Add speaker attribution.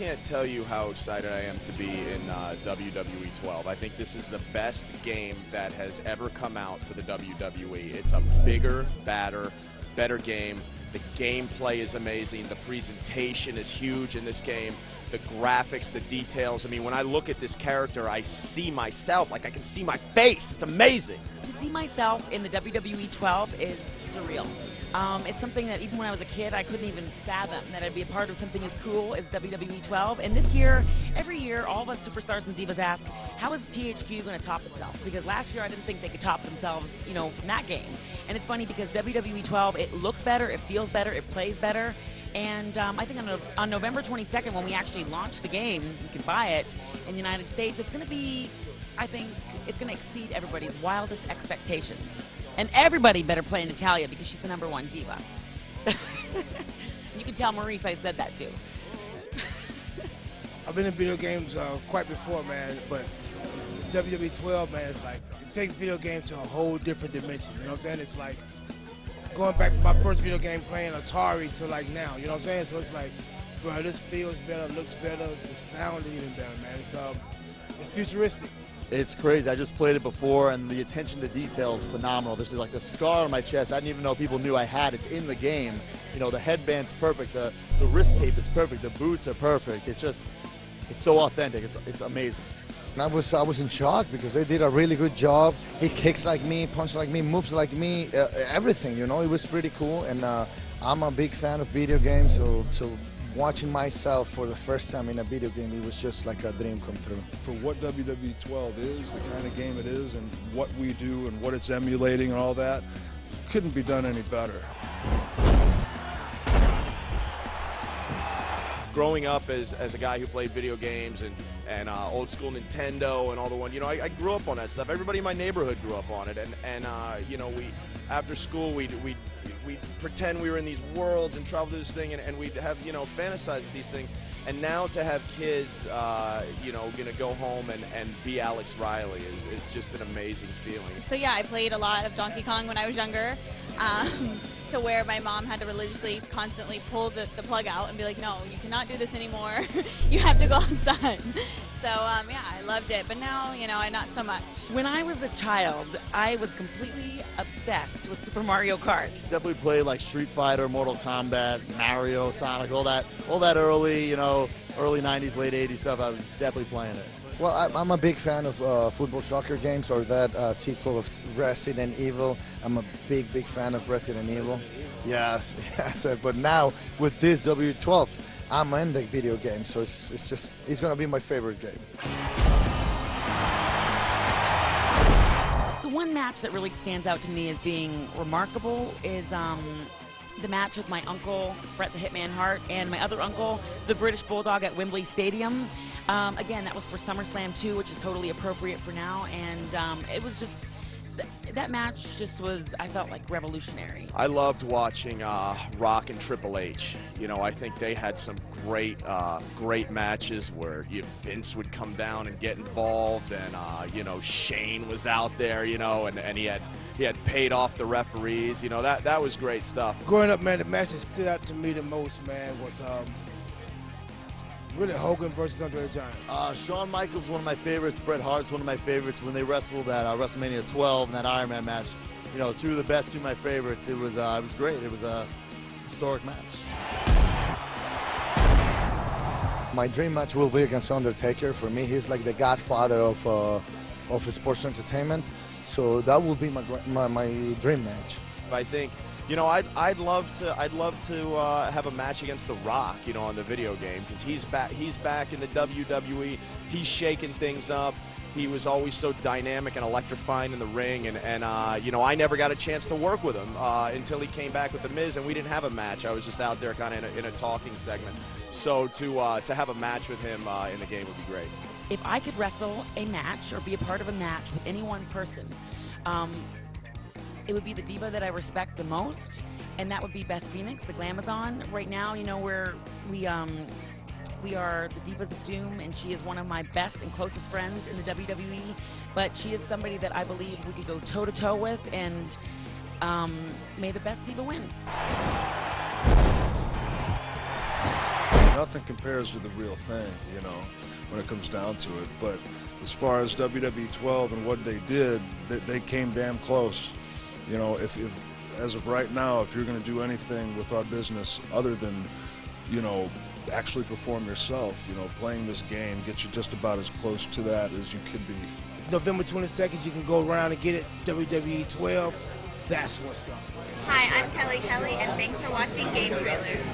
Speaker 1: can't tell you how excited I am to be in WWE 12. I think this is the best game that has ever come out for the WWE. It's a bigger, better game. The gameplay is amazing. The presentation is huge in this game. The graphics, the details. I mean, when I look at this character, I see myself. Like, I can see my face. It's amazing.
Speaker 2: To see myself in the WWE 12 is surreal. It's something that even when I was a kid, I couldn't even fathom that I'd be a part of something as cool as WWE 12. And this year, every year, all of us superstars and divas ask, how is THQ going to top itself? Because last year, I didn't think they could top themselves, you know, from that game. And it's funny because WWE 12, it looks better, it feels better, it plays better. And I think on November 22nd, when we actually launch the game, you can buy it in the United States, it's going to be, I think, it's going to exceed everybody's wildest expectations. And everybody better play Natalya because she's the #1 diva. You can tell Maurice I said that too.
Speaker 3: I've been in video games quite before, man, but this WWE 12, man, it's like, it takes video games to a whole different dimension, you know what I'm saying? It's like going back to my first video game playing Atari to like now, you know what I'm saying? So it's like, bro, this feels better, looks better, the sound is even better, man. It's futuristic.
Speaker 4: It's crazy. I just played it before, and the attention to detail is phenomenal. This is like the scar on my chest. I didn't even know people knew I had. It's in the game. You know, the headband's perfect. The wrist tape is perfect. The boots are perfect. It's so authentic. It's amazing.
Speaker 5: I was in shock because they did a really good job. He kicks like me, punches like me, moves like me, everything. You know, it was pretty cool. And I'm a big fan of video games, so watching myself for the first time in a video game, it was just like a dream come true.
Speaker 6: For what WWE 12 is, the kind of game it is, and what we do and what it's emulating and all that, couldn't be done any better.
Speaker 1: Growing up as a guy who played video games and old school Nintendo and all the one, you know, I grew up on that stuff. Everybody in my neighborhood grew up on it, and you know, we after school we'd pretend we were in these worlds and travel to this thing, and we'd have, you know, fantasize with these things. And now to have kids, you know, gonna go home and be Alex Riley is just an amazing feeling.
Speaker 7: So yeah, I played a lot of Donkey Kong when I was younger. To where my mom had to religiously constantly pull the plug out and be like, no, you cannot do this anymore. You have to go outside. So, yeah, I loved it. But now, you know, not so much.
Speaker 2: When I was a child, I was completely obsessed with Super Mario Kart.
Speaker 4: Definitely played like Street Fighter, Mortal Kombat, Mario, Sonic, all that early, you know, early 90s, late 80s stuff. I was definitely playing it.
Speaker 5: Well, I'm a big fan of football soccer games, or that sequel of Resident Evil. I'm a big fan of Resident Evil. Yes, yes. But now with this W12, I'm in the video game, so it's gonna be my favorite game.
Speaker 2: The one match that really stands out to me as being remarkable is the match with my uncle, Bret the Hitman Hart, and my other uncle, the British Bulldog at Wembley Stadium. Again, that was for SummerSlam 2, which is totally appropriate for now, and it was just, that match just was, I felt like, revolutionary.
Speaker 1: I loved watching Rock and Triple H. You know, I think they had some great matches where Vince would come down and get involved, and you know, Shane was out there, you know, and he had paid off the referees. You know, that was great stuff.
Speaker 3: Growing up, man, the match that stood out to me the most, man, was really Hogan versus Andre the Giant.
Speaker 4: Shawn Michaels, one of my favorites. Bret Hart's one of my favorites. When they wrestled at WrestleMania 12 in that Iron Man match, you know, two of the best, two of my favorites. It was great. It was a historic match.
Speaker 5: My dream match will be against Undertaker. For me, he's like the godfather of sports entertainment. So that will be my dream match.
Speaker 1: I think, you know, I'd love to have a match against The Rock, you know, on the video game, because he's back in the WWE. He's shaking things up. He was always so dynamic and electrifying in the ring, and you know, I never got a chance to work with him until he came back with The Miz, and we didn't have a match. I was just out there kind of in a talking segment. So to have a match with him in the game would be great.
Speaker 2: If I could wrestle a match or be a part of a match with any one person, it would be the diva that I respect the most, and that would be Beth Phoenix, the Glamazon. Right now, you know, we are the Divas of Doom, and she is one of my best and closest friends in the WWE, but she is somebody that I believe we could go toe-to-toe with, and may the best diva win.
Speaker 6: nothing compares to the real thing, you know, when it comes down to it. But as far as WWE 12 and what they did, they came damn close. You know, if as of right now, if you're going to do anything with our business other than, you know, actually perform yourself, you know, playing this game gets you just about as close to that as you could be.
Speaker 3: November 22nd, you can go around and get it, WWE 12. That's what's up.
Speaker 8: Hi, I'm Kelly, and thanks for watching Game Trailers.